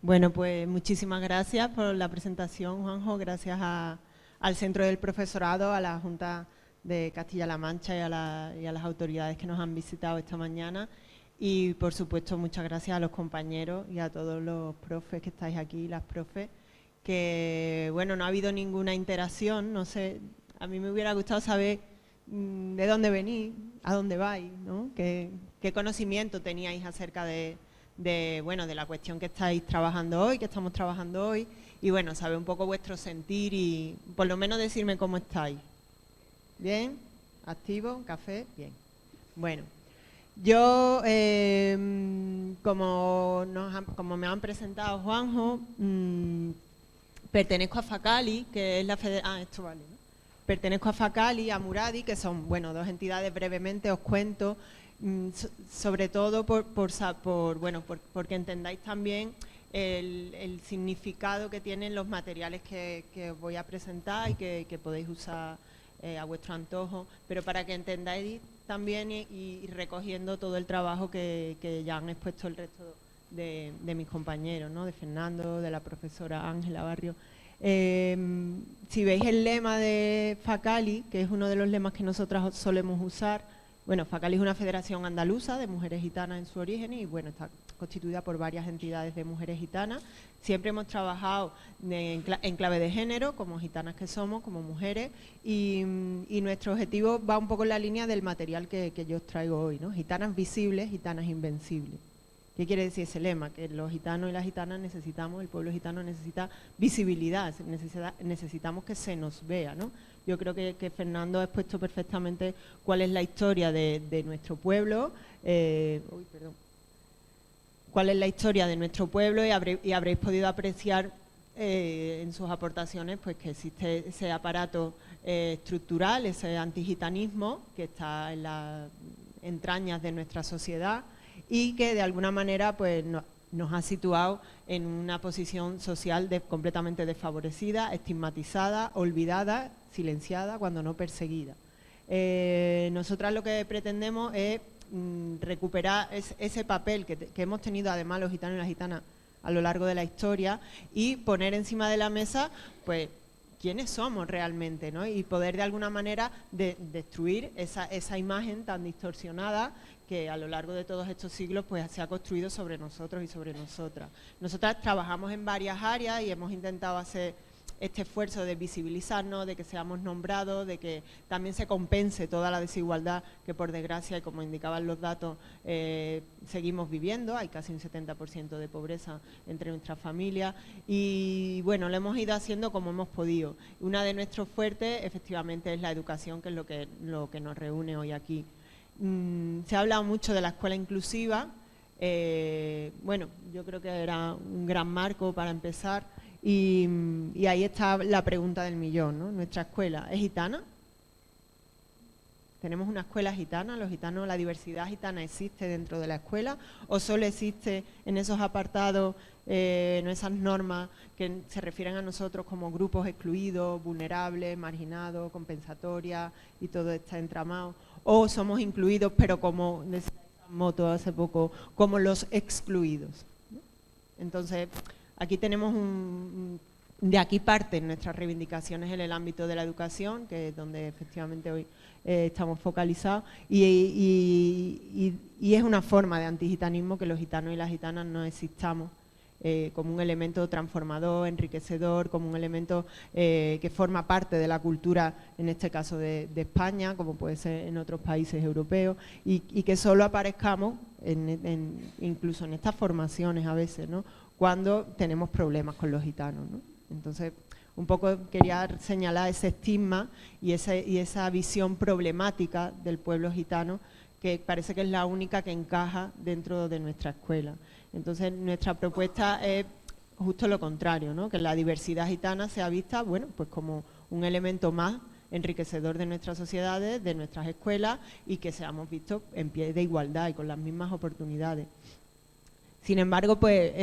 Bueno, pues muchísimas gracias por la presentación, Juanjo. Gracias al Centro del Profesorado, a la Junta de Castilla-La Mancha y a las autoridades que nos han visitado esta mañana. Y, por supuesto, muchas gracias a los compañeros y a todos los profes que estáis aquí, las profes, que, bueno, no ha habido ninguna interacción. No sé, a mí me hubiera gustado saber de dónde venís, a dónde vais, ¿no? ¿Qué conocimiento teníais acerca bueno, de la cuestión que estáis trabajando hoy, que estamos trabajando hoy, y bueno, saber un poco vuestro sentir y por lo menos decirme cómo estáis. ¿Bien? ¿Activo? ¿Café? Bien. Bueno, yo, como me han presentado Juanjo, pertenezco a FACALI, que es la federación... Ah, esto vale, ¿no? Pertenezco a FACALI, a Muradi, que son, bueno, dos entidades, brevemente os cuento, sobre todo porque entendáis también el significado que tienen los materiales que os voy a presentar y que podéis usar a vuestro antojo, pero para que entendáis también y recogiendo todo el trabajo que ya han expuesto el resto de mis compañeros, ¿no? De Fernando, de la profesora Ángela Barrio. Si veis el lema de FACALI, que es uno de los lemas que nosotras solemos usar, bueno, FACALI es una federación andaluza de mujeres gitanas en su origen y bueno, está constituida por varias entidades de mujeres gitanas. Siempre hemos trabajado en clave de género, como gitanas que somos, como mujeres, y nuestro objetivo va un poco en la línea del material que yo os traigo hoy, ¿no? Gitanas visibles, gitanas invencibles. ¿Qué quiere decir ese lema? Que los gitanos y las gitanas necesitamos, el pueblo gitano necesita visibilidad, necesitamos que se nos vea, ¿no? Yo creo que Fernando ha expuesto perfectamente cuál es la historia de nuestro pueblo, cuál es la historia de nuestro pueblo y habréis podido apreciar en sus aportaciones pues que existe ese aparato estructural, ese antigitanismo que está en las entrañas de nuestra sociedad y que de alguna manera pues nos ha situado en una posición social completamente desfavorecida, estigmatizada, olvidada, silenciada, cuando no perseguida. Nosotras lo que pretendemos es recuperar ese papel que hemos tenido además los gitanos y las gitanas a lo largo de la historia y poner encima de la mesa pues quiénes somos realmente, ¿no? Y poder de alguna manera destruir esa imagen tan distorsionada que a lo largo de todos estos siglos pues se ha construido sobre nosotros y sobre nosotras. Nosotras trabajamos en varias áreas y hemos intentado hacer este esfuerzo de visibilizarnos, de que seamos nombrados, de que también se compense toda la desigualdad que por desgracia, y como indicaban los datos, seguimos viviendo. Hay casi un 70% de pobreza entre nuestras familias y bueno, lo hemos ido haciendo como hemos podido. Una de nuestros fuertes efectivamente es la educación, que es lo que nos reúne hoy aquí. Se ha hablado mucho de la escuela inclusiva. Bueno, yo creo que era un gran marco para empezar y ahí está la pregunta del millón, ¿no? ¿Nuestra escuela es gitana? ¿Tenemos una escuela gitana? ¿Los gitanos, la diversidad gitana existe dentro de la escuela o solo existe en esos apartados, en esas normas que se refieren a nosotros como grupos excluidos, vulnerables, marginados, compensatorias y todo está entramado? ¿O somos incluidos pero como decía Moto hace poco, como los excluidos? Entonces, aquí tenemos de aquí parten nuestras reivindicaciones en el ámbito de la educación, que es donde efectivamente hoy estamos focalizados, y es una forma de antigitanismo que los gitanos y las gitanas no existamos como un elemento transformador, enriquecedor, como un elemento que forma parte de la cultura, en este caso de España, como puede ser en otros países europeos, y que solo aparezcamos incluso en estas formaciones a veces, ¿no? Cuando tenemos problemas con los gitanos, ¿no? Entonces, un poco quería señalar ese estigma y esa visión problemática del pueblo gitano, que parece que es la única que encaja dentro de nuestra escuela. Entonces, nuestra propuesta es justo lo contrario, ¿no? Que la diversidad gitana sea vista, bueno, pues como un elemento más enriquecedor de nuestras sociedades, de nuestras escuelas, y que seamos vistos en pie de igualdad y con las mismas oportunidades. Sin embargo, pues,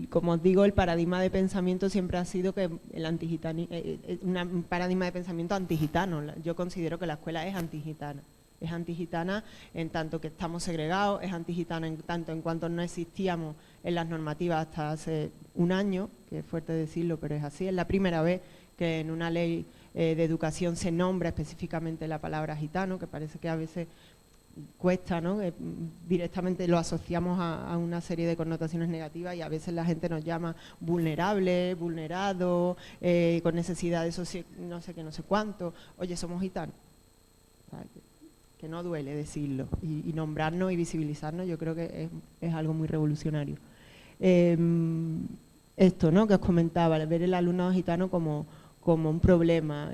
como os digo, el paradigma de pensamiento siempre ha sido que un paradigma de pensamiento antigitano. Yo considero que la escuela es antigitana. es antigitana en tanto que estamos segregados, es antigitana en tanto en cuanto no existíamos en las normativas hasta hace un año, que es fuerte decirlo, pero es así. Es la primera vez que en una ley de educación se nombra específicamente la palabra gitano, que parece que a veces cuesta, ¿no? Directamente lo asociamos a una serie de connotaciones negativas y a veces la gente nos llama vulnerable, vulnerado, con necesidades no sé qué, no sé cuánto. Oye, somos gitanos. Que no duele decirlo y nombrarnos y visibilizarnos, yo creo que es algo muy revolucionario. Esto, ¿no?, que os comentaba, ver el alumnado gitano como un problema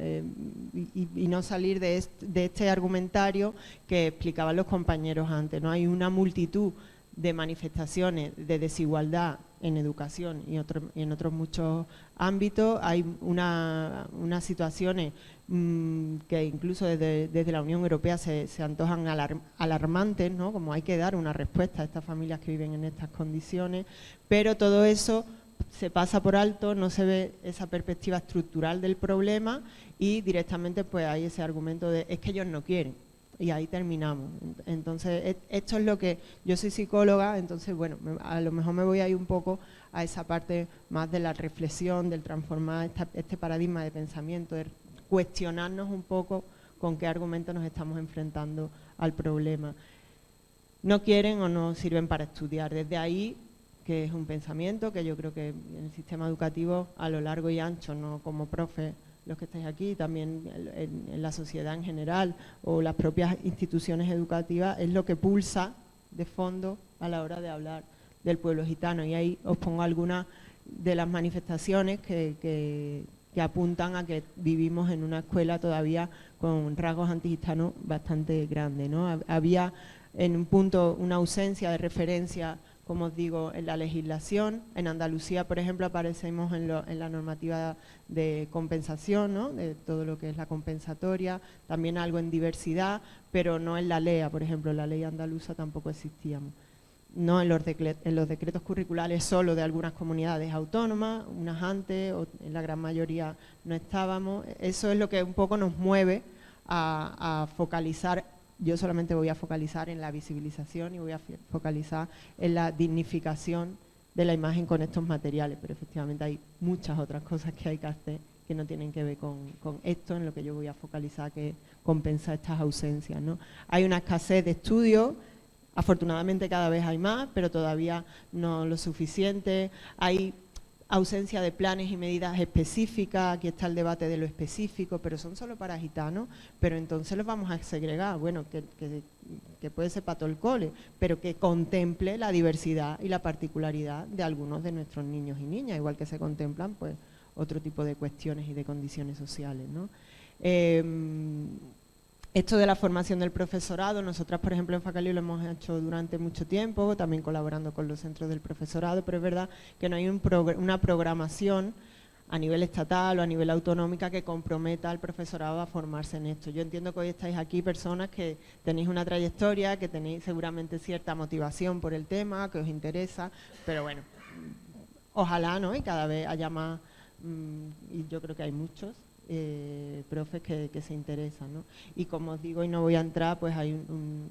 y no salir de este argumentario que explicaban los compañeros antes, ¿no? Hay una multitud de manifestaciones de desigualdad en educación y en otros muchos ámbitos. Hay unas situaciones que incluso desde la Unión Europea se antojan alarmantes, ¿no? Como hay que dar una respuesta a estas familias que viven en estas condiciones, pero todo eso se pasa por alto, no se ve esa perspectiva estructural del problema y directamente pues hay ese argumento de es que ellos no quieren y ahí terminamos. Entonces esto es lo que, yo soy psicóloga, entonces bueno, a lo mejor me voy a ir un poco a esa parte más de la reflexión, del transformar este paradigma de pensamiento, de cuestionarnos un poco con qué argumentos nos estamos enfrentando al problema. No quieren o no sirven para estudiar, desde ahí, que es un pensamiento que yo creo que en el sistema educativo a lo largo y ancho, no como profe los que estáis aquí, también en la sociedad en general o las propias instituciones educativas, es lo que pulsa de fondo a la hora de hablar del pueblo gitano. Y ahí os pongo algunas de las manifestaciones que apuntan a que vivimos en una escuela todavía con rasgos antigitanos bastante grandes, ¿no? Había en un punto una ausencia de referencia, como os digo, en la legislación. En Andalucía, por ejemplo, aparecemos en la normativa de compensación, ¿no?, de todo lo que es la compensatoria, también algo en diversidad, pero no en la LEA, por ejemplo, en la ley andaluza tampoco existíamos. No en los decretos curriculares solo de algunas comunidades autónomas, unas antes, o en la gran mayoría no estábamos. Eso es lo que un poco nos mueve a focalizar. Yo solamente voy a focalizar en la visibilización y voy a focalizar en la dignificación de la imagen con estos materiales, pero efectivamente hay muchas otras cosas que hay que hacer que no tienen que ver con esto, en lo que yo voy a focalizar, que es compensar estas ausencias, ¿no? Hay una escasez de estudios, afortunadamente cada vez hay más, pero todavía no lo suficiente. Hay ausencia de planes y medidas específicas, aquí está el debate de lo específico, pero son solo para gitanos, pero entonces los vamos a segregar, bueno, que puede ser para todo el cole, pero que contemple la diversidad y la particularidad de algunos de nuestros niños y niñas, igual que se contemplan pues otro tipo de cuestiones y de condiciones sociales, ¿no? Esto de la formación del profesorado, nosotras por ejemplo en Facalio lo hemos hecho durante mucho tiempo, también colaborando con los centros del profesorado, pero es verdad que no hay una programación a nivel estatal o a nivel autonómica que comprometa al profesorado a formarse en esto. Yo entiendo que hoy estáis aquí personas que tenéis una trayectoria, que tenéis seguramente cierta motivación por el tema, que os interesa, pero bueno, ojalá, ¿no?, y cada vez haya más, y yo creo que hay muchos profes que se interesan, ¿no? Y como os digo, y no voy a entrar, pues hay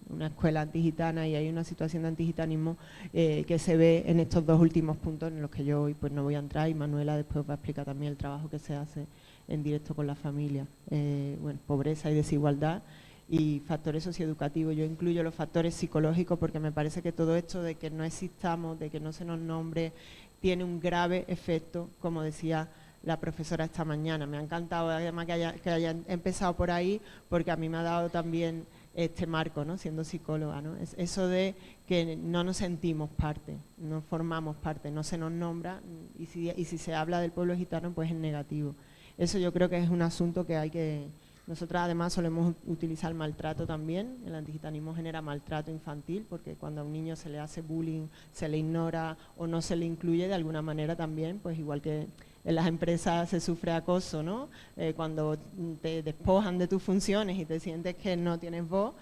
una escuela antigitana y hay una situación de antigitanismo que se ve en estos dos últimos puntos en los que yo hoy pues no voy a entrar, y Manuela después os va a explicar también el trabajo que se hace en directo con la familia. Bueno, pobreza y desigualdad y factores socioeducativos. Yo incluyo los factores psicológicos porque me parece que todo esto de que no existamos, de que no se nos nombre, tiene un grave efecto, como decía la profesora esta mañana. Me ha encantado además que haya empezado por ahí, porque a mí me ha dado también este marco, ¿no?, siendo psicóloga, ¿no? Es eso de que no nos sentimos parte, no formamos parte, no se nos nombra, y si se habla del pueblo gitano pues es negativo. Eso yo creo que es un asunto que hay que... Nosotras además solemos utilizar el maltrato también. El antigitanismo genera maltrato infantil porque cuando a un niño se le hace bullying, se le ignora o no se le incluye de alguna manera también, pues igual que en las empresas se sufre acoso, ¿no? Cuando te despojan de tus funciones y te sientes que no tienes voz,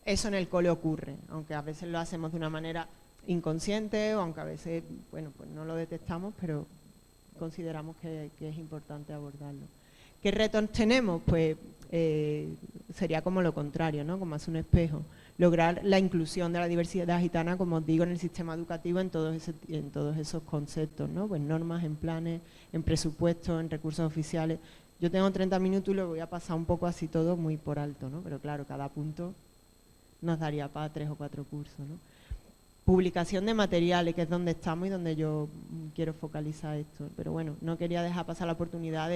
eso en el cole ocurre, aunque a veces lo hacemos de una manera inconsciente o aunque a veces, bueno, pues no lo detectamos, pero consideramos que es importante abordarlo. ¿Qué retos tenemos? Pues sería como lo contrario, ¿no? Como hacer un espejo. Lograr la inclusión de la diversidad gitana, como os digo, en el sistema educativo en todos esos conceptos, ¿no? Pues normas, en planes, en presupuestos, en recursos oficiales. Yo tengo 30 minutos y lo voy a pasar un poco así todo muy por alto, ¿no? Pero claro, cada punto nos daría para 3 o 4 cursos, ¿no? Publicación de materiales, que es donde estamos y donde yo quiero focalizar esto. Pero bueno, no quería dejar pasar la oportunidad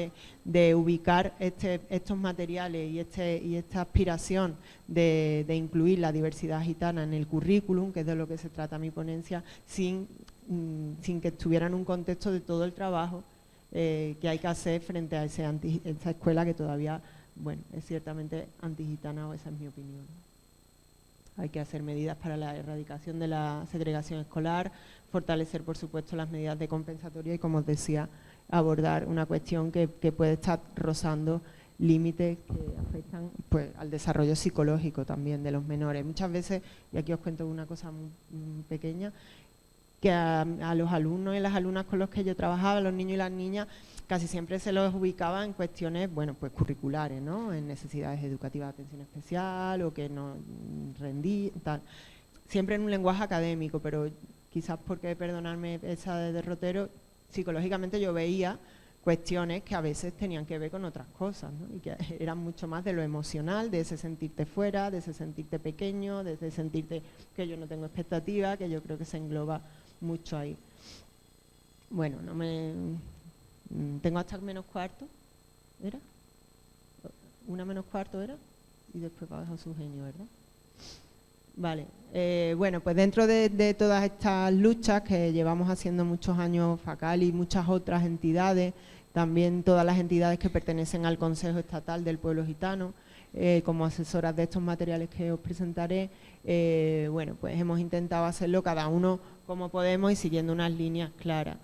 de ubicar estos materiales y esta aspiración de incluir la diversidad gitana en el currículum, que es de lo que se trata mi ponencia, sin que estuviera en un contexto de todo el trabajo que hay que hacer frente a esa escuela que todavía, bueno, es ciertamente antigitana, o esa es mi opinión. Hay que hacer medidas para la erradicación de la segregación escolar, fortalecer, por supuesto, las medidas de compensatoria y, como os decía, abordar una cuestión que puede estar rozando límites que afectan, pues, al desarrollo psicológico también de los menores. Muchas veces, y aquí os cuento una cosa muy pequeña, que a los alumnos y las alumnas con los que yo trabajaba, los niños y las niñas, casi siempre se los ubicaba en cuestiones, bueno, pues curriculares, ¿no? En necesidades educativas de atención especial o que no rendí, tal. Siempre en un lenguaje académico, pero quizás porque, perdonadme esa de derrotero, psicológicamente yo veía cuestiones que a veces tenían que ver con otras cosas, ¿no? Y que eran mucho más de lo emocional, de ese sentirte fuera, de ese sentirte pequeño, de ese sentirte que yo no tengo expectativa, que yo creo que se engloba mucho ahí. Bueno, no me... Tengo hasta menos cuarto, ¿era? Una menos cuarto era, y después va a su genio, ¿verdad? Vale, bueno, pues dentro de todas estas luchas que llevamos haciendo muchos años FACAL y muchas otras entidades, también todas las entidades que pertenecen al Consejo Estatal del Pueblo Gitano, como asesoras de estos materiales que os presentaré, bueno, pues hemos intentado hacerlo cada uno como podemos y siguiendo unas líneas claras.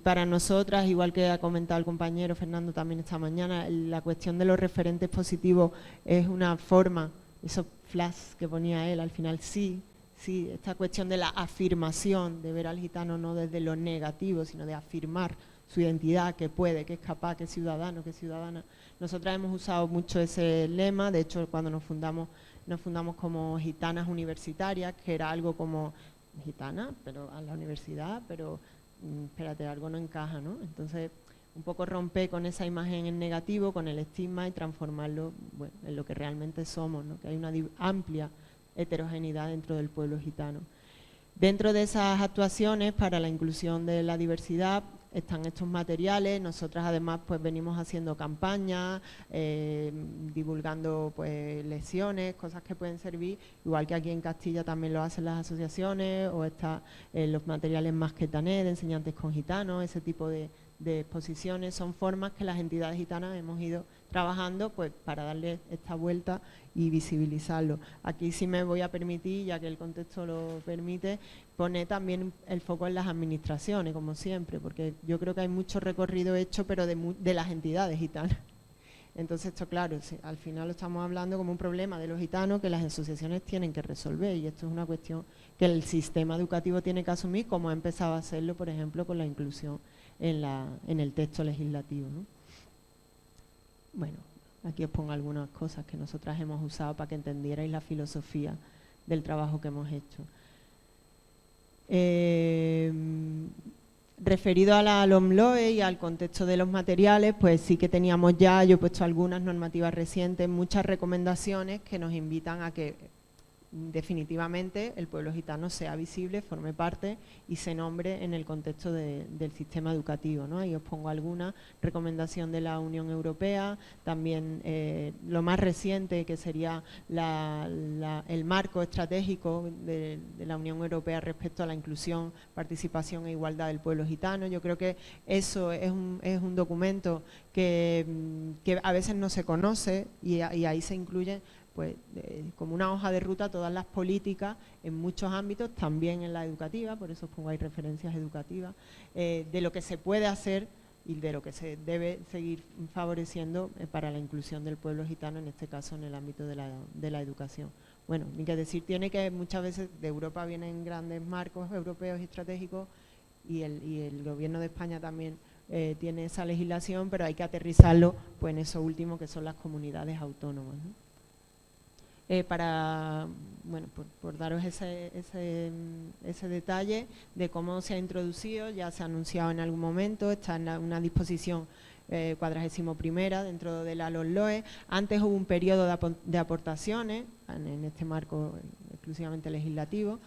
Para nosotras, igual que ha comentado el compañero Fernando también esta mañana, la cuestión de los referentes positivos es una forma, esos flash que ponía él al final, sí, esta cuestión de la afirmación, de ver al gitano no desde lo negativo, sino de afirmar su identidad, que puede, que es capaz, que es ciudadano, que es ciudadana. Nosotras hemos usado mucho ese lema, de hecho cuando nos fundamos como gitanas universitarias, que era algo como gitana, pero a la universidad, pero espérate, algo no encaja, ¿no? Entonces, un poco romper con esa imagen en negativo, con el estigma y transformarlo, bueno, en lo que realmente somos, ¿no? Que hay una amplia heterogeneidad dentro del pueblo gitano. Dentro de esas actuaciones para la inclusión de la diversidad están estos materiales. Nosotras además pues venimos haciendo campañas, divulgando pues lecciones, cosas que pueden servir, igual que aquí en Castilla también lo hacen las asociaciones, o está los materiales Más que Tané, de enseñantes con gitanos, ese tipo de exposiciones, son formas que las entidades gitanas hemos ido trabajando pues para darle esta vuelta y visibilizarlo. Aquí sí me voy a permitir, ya que el contexto lo permite, poner también el foco en las administraciones, como siempre, porque yo creo que hay mucho recorrido hecho, pero de las entidades gitanas. Entonces esto, claro, al final lo estamos hablando como un problema de los gitanos que las asociaciones tienen que resolver, y esto es una cuestión que el sistema educativo tiene que asumir, como ha empezado a hacerlo, por ejemplo, con la inclusión en el texto legislativo, ¿no? Bueno, aquí os pongo algunas cosas que nosotras hemos usado para que entendierais la filosofía del trabajo que hemos hecho. Referido a la LOMLOE y al contexto de los materiales, pues sí que teníamos ya, yo he puesto algunas normativas recientes, muchas recomendaciones que nos invitan a que definitivamente el pueblo gitano sea visible, forme parte y se nombre en el contexto del sistema educativo, ¿no? Ahí os pongo alguna recomendación de la Unión Europea, también lo más reciente, que sería el marco estratégico de la Unión Europea respecto a la inclusión, participación e igualdad del pueblo gitano. Yo creo que eso es un documento que a veces no se conoce, y ahí se incluyen pues como una hoja de ruta todas las políticas en muchos ámbitos, también en la educativa, por eso os pongo ahí referencias educativas, de lo que se puede hacer y de lo que se debe seguir favoreciendo para la inclusión del pueblo gitano, en este caso en el ámbito de la educación. Bueno, ni que decir tiene que muchas veces de Europa vienen grandes marcos europeos y estratégicos, y el gobierno de España también tiene esa legislación, pero hay que aterrizarlo pues en eso último, que son las comunidades autónomas, ¿no? Bueno, por daros ese detalle de cómo se ha introducido, ya se ha anunciado en algún momento, está en una disposición 41ª dentro de la LOE. Antes hubo un periodo de aportaciones, en este marco exclusivamente legislativo,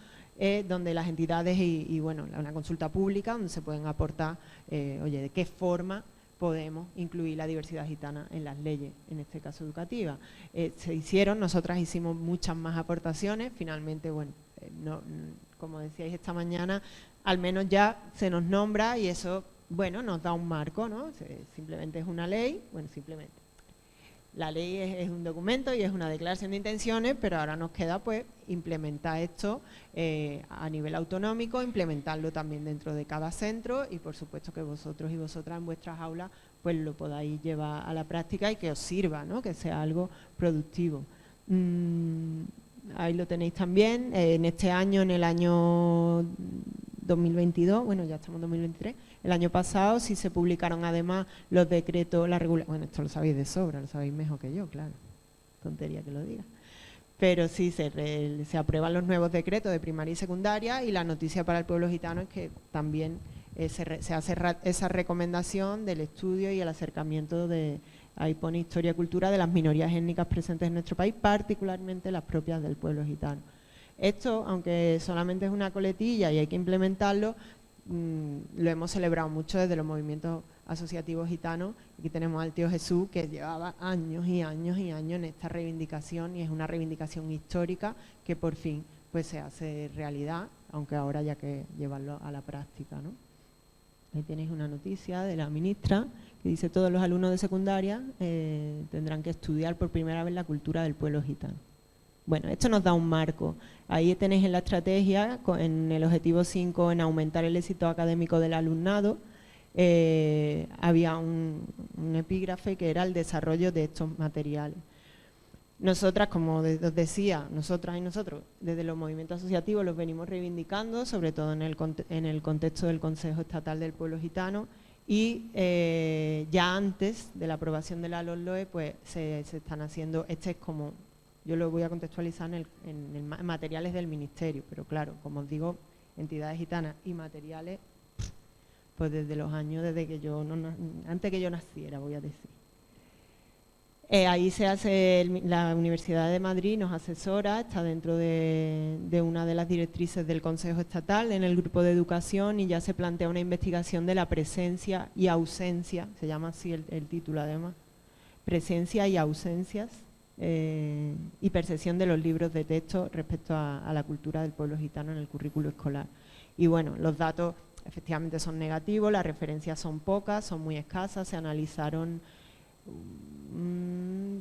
donde las entidades y bueno, una consulta pública donde se pueden aportar, oye, de qué forma podemos incluir la diversidad gitana en las leyes, en este caso educativas. Nosotras hicimos muchas más aportaciones, finalmente, bueno, como decíais esta mañana, al menos ya se nos nombra y eso, bueno, nos da un marco, ¿no? Simplemente es una ley, bueno, simplemente. La ley es un documento y es una declaración de intenciones, pero ahora nos queda pues implementar esto a nivel autonómico, implementarlo también dentro de cada centro y por supuesto que vosotros y vosotras en vuestras aulas pues lo podáis llevar a la práctica y que os sirva, ¿no? Que sea algo productivo. Ahí lo tenéis también. En este año, en el año 2022, bueno, ya estamos en 2023, el año pasado sí se publicaron además los decretos, bueno, esto lo sabéis de sobra, lo sabéis mejor que yo, claro, tontería que lo diga. Pero sí, se aprueban los nuevos decretos de primaria y secundaria y la noticia para el pueblo gitano es que también se hace esa recomendación del estudio y el acercamiento ahí pone historia y cultura de las minorías étnicas presentes en nuestro país, particularmente las propias del pueblo gitano. Esto, aunque solamente es una coletilla y hay que implementarlo, lo hemos celebrado mucho desde los movimientos asociativos gitanos. Aquí tenemos al tío Jesús, que llevaba años y años y años en esta reivindicación y es una reivindicación histórica que por fin pues se hace realidad, aunque ahora haya que llevarlo a la práctica, ¿no? Ahí tenéis una noticia de la ministra que dice: todos los alumnos de secundaria tendrán que estudiar por primera vez la cultura del pueblo gitano. Bueno, esto nos da un marco. Ahí tenéis en la estrategia, en el objetivo 5, en aumentar el éxito académico del alumnado, había un epígrafe que era el desarrollo de estos materiales. Nosotras, como os decía, nosotras y nosotros, desde los movimientos asociativos los venimos reivindicando, sobre todo en el contexto del Consejo Estatal del Pueblo Gitano, y ya antes de la aprobación de la LOE, pues se están haciendo, este es como, yo lo voy a contextualizar en materiales del Ministerio, pero claro, como os digo, entidades gitanas y materiales, pues desde los años, antes que yo naciera, voy a decir. Ahí se hace, la Universidad de Madrid nos asesora, está dentro de una de las directrices del Consejo Estatal, en el grupo de educación, y ya se plantea una investigación de la presencia y ausencia, se llama así el título además, presencia y ausencias y percepción de los libros de texto respecto a la cultura del pueblo gitano en el currículo escolar. Y bueno, los datos efectivamente son negativos, las referencias son pocas, son muy escasas, se analizaron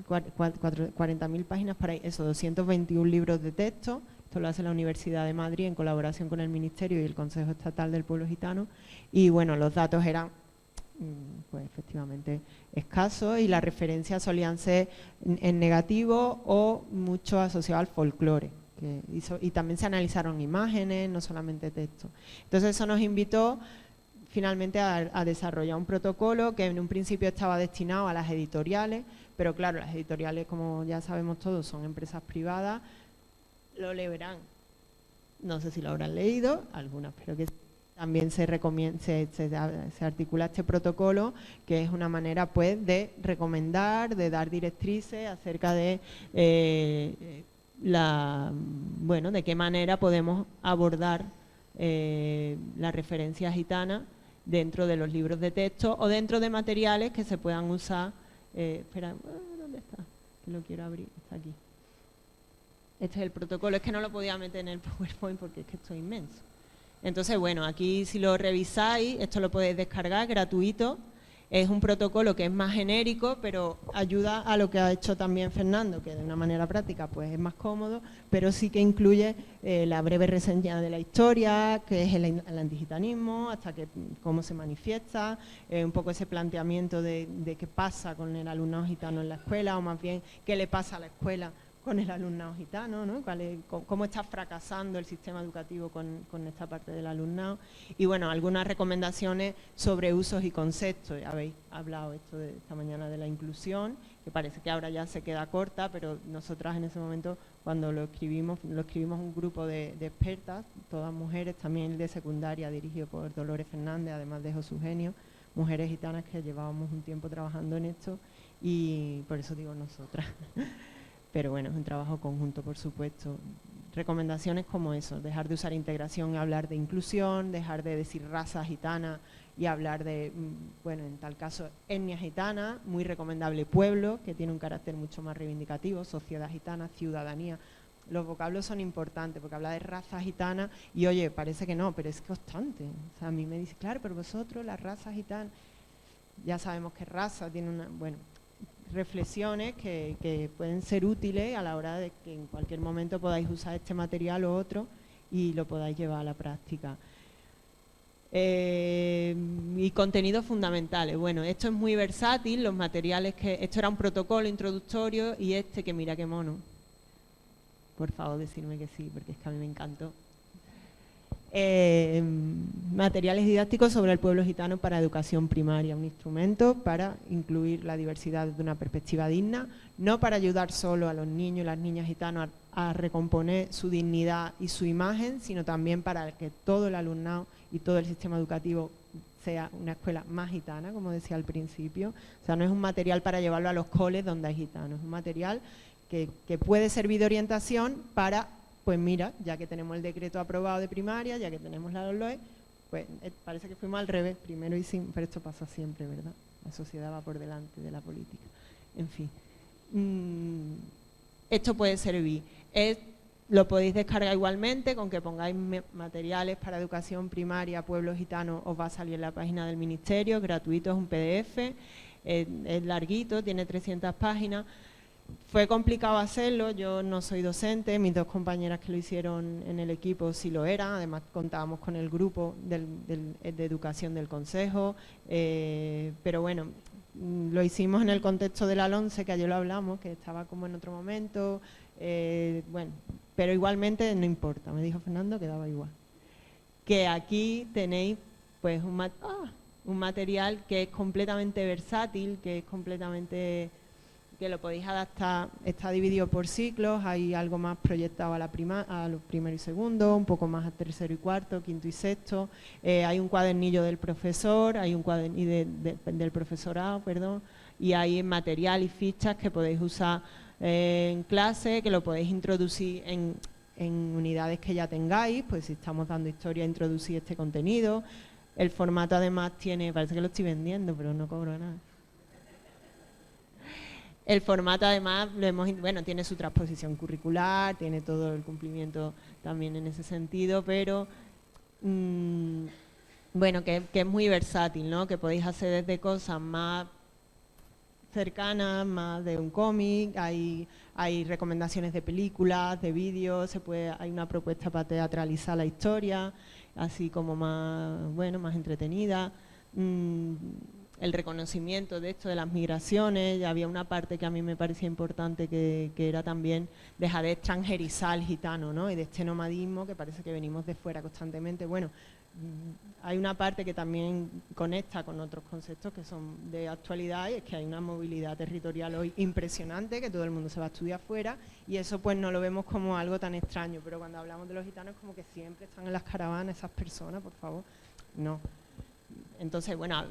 40.000 páginas para eso, 221 libros de texto. Esto lo hace la Universidad de Madrid en colaboración con el Ministerio y el Consejo Estatal del Pueblo Gitano. Y bueno, los datos eran pues efectivamente escasos y las referencias solían ser en negativo o mucho asociado al folclore. Y también se analizaron imágenes, no solamente texto. Entonces eso nos invitó finalmente a desarrollar un protocolo que en un principio estaba destinado a las editoriales, pero claro, las editoriales, como ya sabemos todos, son empresas privadas, lo leerán, no sé si lo habrán leído, algunas, pero que también se articula este protocolo, que es una manera pues de recomendar, de dar directrices acerca de de qué manera podemos abordar la referencia gitana dentro de los libros de texto o dentro de materiales que se puedan usar. Espera, ¿dónde está? Que lo quiero abrir, está aquí. Este es el protocolo, es que no lo podía meter en el PowerPoint porque es que esto es inmenso. Entonces, bueno, aquí si lo revisáis, esto lo podéis descargar gratuito. Es un protocolo que es más genérico, pero ayuda a lo que ha hecho también Fernando, que de una manera práctica pues es más cómodo, pero sí que incluye la breve reseña de la historia, que es el antigitanismo, hasta cómo se manifiesta, un poco ese planteamiento de qué pasa con el alumnado gitano en la escuela, o más bien qué le pasa a la escuela con el alumnado gitano, ¿no? Cómo está fracasando el sistema educativo con esta parte del alumnado. Y bueno, algunas recomendaciones sobre usos y conceptos. Habéis hablado esto de esta mañana de la inclusión, que parece que ahora ya se queda corta, pero nosotras en ese momento, cuando lo escribimos un grupo de expertas, todas mujeres, también de secundaria, dirigido por Dolores Fernández, además de José Eugenio, mujeres gitanas que llevábamos un tiempo trabajando en esto, y por eso digo nosotras. Pero bueno, es un trabajo conjunto, por supuesto. Recomendaciones como eso, dejar de usar integración y hablar de inclusión, dejar de decir raza gitana y hablar de, bueno, en tal caso, etnia gitana, muy recomendable pueblo, que tiene un carácter mucho más reivindicativo, sociedad gitana, ciudadanía. Los vocablos son importantes, porque habla de raza gitana y, oye, parece que no, pero es constante. O sea, a mí me dice, claro, pero vosotros, la raza gitana, ya sabemos que raza tiene una, bueno, reflexiones que pueden ser útiles a la hora de que en cualquier momento podáis usar este material o otro y lo podáis llevar a la práctica. Y contenidos fundamentales. Bueno, esto es muy versátil, los materiales esto era un protocolo introductorio y que mira qué mono. Por favor, decirme que sí, porque es que a mí me encantó. Materiales didácticos sobre el pueblo gitano para educación primaria, un instrumento para incluir la diversidad desde una perspectiva digna, no para ayudar solo a los niños y las niñas gitanos a recomponer su dignidad y su imagen, sino también para que todo el alumnado y todo el sistema educativo sea una escuela más gitana, como decía al principio. O sea, no es un material para llevarlo a los coles donde hay gitanos, es un material que puede servir de orientación para, pues mira, ya que tenemos el decreto aprobado de primaria, ya que tenemos la LOE, pues parece que fuimos al revés, primero hicimos, pero esto pasa siempre, ¿verdad? La sociedad va por delante de la política. En fin, esto puede servir. Lo podéis descargar igualmente, con que pongáis materiales para educación primaria, pueblo gitano, os va a salir en la página del ministerio, es gratuito, es un PDF, es larguito, tiene 300 páginas. Fue complicado hacerlo, yo no soy docente, mis dos compañeras que lo hicieron en el equipo sí lo eran, además contábamos con el grupo de educación del consejo, pero bueno, lo hicimos en el contexto de la LONCE, que ayer lo hablamos, que estaba como en otro momento, bueno, pero igualmente no importa, me dijo Fernando que daba igual. Que aquí tenéis pues un material que es completamente versátil, que es completamente... que lo podéis adaptar, está dividido por ciclos, hay algo más proyectado a los primero y segundo, un poco más a tercero y cuarto, quinto y sexto, hay un cuadernillo del profesor, hay un cuadernillo del profesorado, perdón, y hay material y fichas que podéis usar en clase, que lo podéis introducir en unidades que ya tengáis, pues si estamos dando historia, introducir este contenido. El formato además tiene, parece que lo estoy vendiendo, pero no cobro nada. El formato además, tiene su transposición curricular, tiene todo el cumplimiento también en ese sentido, pero bueno, que es muy versátil, ¿no? Que podéis hacer desde cosas más cercanas, más de un cómic, hay recomendaciones de películas, de vídeos, hay una propuesta para teatralizar la historia, así como más entretenida. El reconocimiento de esto de las migraciones, ya había una parte que a mí me parecía importante que era también dejar de extranjerizar al gitano, ¿no? Y de este nomadismo que parece que venimos de fuera constantemente. Bueno, hay una parte que también conecta con otros conceptos que son de actualidad, y es que hay una movilidad territorial hoy impresionante, que todo el mundo se va a estudiar fuera, y eso pues no lo vemos como algo tan extraño, pero cuando hablamos de los gitanos como que siempre están en las caravanas esas personas, por favor, no. Entonces, bueno,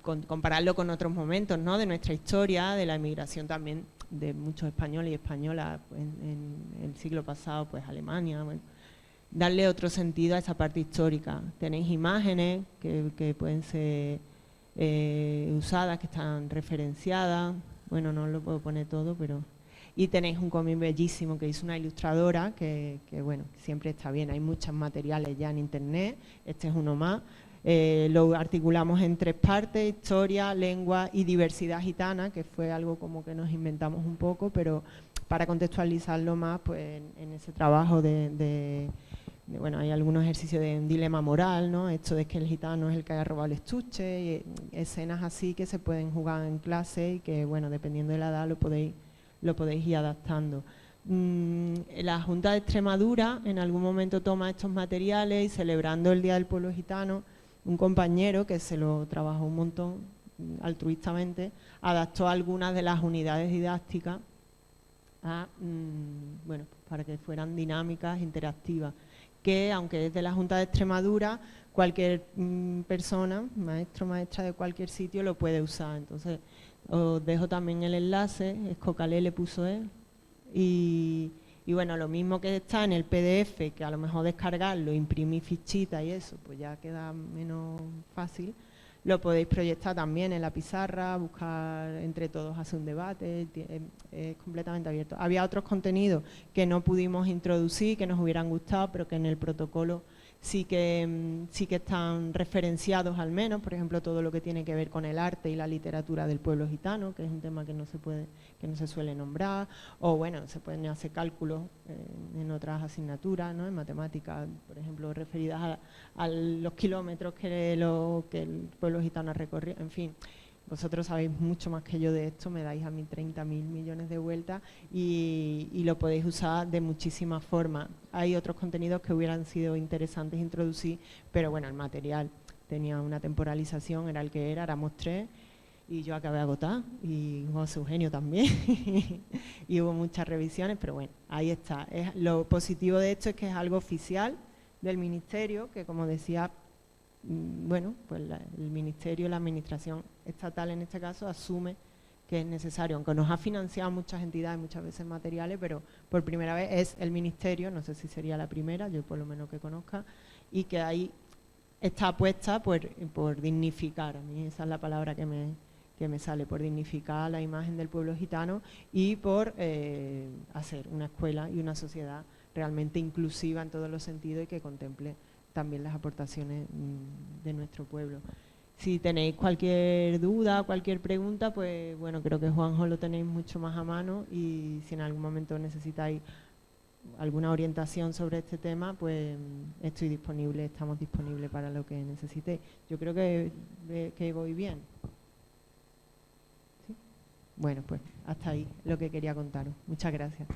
compararlo con otros momentos, ¿no?, de nuestra historia, de la emigración también de muchos españoles y españolas pues, en el siglo pasado, pues Alemania, bueno, darle otro sentido a esa parte histórica. Tenéis imágenes que pueden ser usadas, que están referenciadas, bueno, no lo puedo poner todo, pero... Y tenéis un cómic bellísimo que hizo una ilustradora, que bueno, siempre está bien, hay muchos materiales ya en internet, este es uno más. Lo articulamos en 3 partes: historia, lengua y diversidad gitana, que fue algo como que nos inventamos un poco, pero para contextualizarlo más, pues en ese trabajo bueno, hay algunos ejercicios de un dilema moral, ¿no? Esto de que el gitano es el que haya robado el estuche, y escenas así que se pueden jugar en clase y que, bueno, dependiendo de la edad lo podéis ir adaptando. La Junta de Extremadura en algún momento toma estos materiales y, celebrando el Día del Pueblo Gitano, un compañero que se lo trabajó un montón altruistamente, adaptó algunas de las unidades didácticas bueno, para que fueran dinámicas, interactivas, que aunque es de la Junta de Extremadura, cualquier persona, maestro, maestra de cualquier sitio lo puede usar. Entonces os dejo también el enlace, Escocalé le puso él, y bueno, lo mismo que está en el PDF, que a lo mejor descargarlo, imprimir fichita y eso, pues ya queda menos fácil. Lo podéis proyectar también en la pizarra, buscar entre todos, hacer un debate, es completamente abierto. Había otros contenidos que no pudimos introducir, que nos hubieran gustado, pero que en el protocolo sí que están referenciados al menos, por ejemplo, todo lo que tiene que ver con el arte y la literatura del pueblo gitano, que es un tema que no se suele nombrar, o bueno, se pueden hacer cálculos en otras asignaturas, ¿no? En matemáticas, por ejemplo, referidas a los kilómetros que el pueblo gitano ha recorrido, en fin. Vosotros sabéis mucho más que yo de esto, me dais a mí 30.000 millones de vueltas y lo podéis usar de muchísimas formas. Hay otros contenidos que hubieran sido interesantes introducir, pero bueno, el material tenía una temporalización, era el que era, éramos 3 y yo acabé agotada y José Eugenio también y hubo muchas revisiones, pero bueno, ahí está. Lo positivo de esto es que es algo oficial del Ministerio, que como decía, bueno, pues el Ministerio, la Administración estatal en este caso, asume que es necesario, aunque nos ha financiado muchas entidades, muchas veces materiales, pero por primera vez es el Ministerio, no sé si sería la primera, yo por lo menos que conozca, y que ahí está apuesta por dignificar, a mí esa es la palabra que me sale, por dignificar la imagen del pueblo gitano y por hacer una escuela y una sociedad realmente inclusiva en todos los sentidos y que contemple también las aportaciones de nuestro pueblo. Si tenéis cualquier duda, cualquier pregunta, pues bueno, creo que Juanjo lo tenéis mucho más a mano y si en algún momento necesitáis alguna orientación sobre este tema, pues estamos disponibles para lo que necesitéis. Yo creo que voy bien. ¿Sí? Bueno, pues hasta ahí lo que quería contaros. Muchas gracias.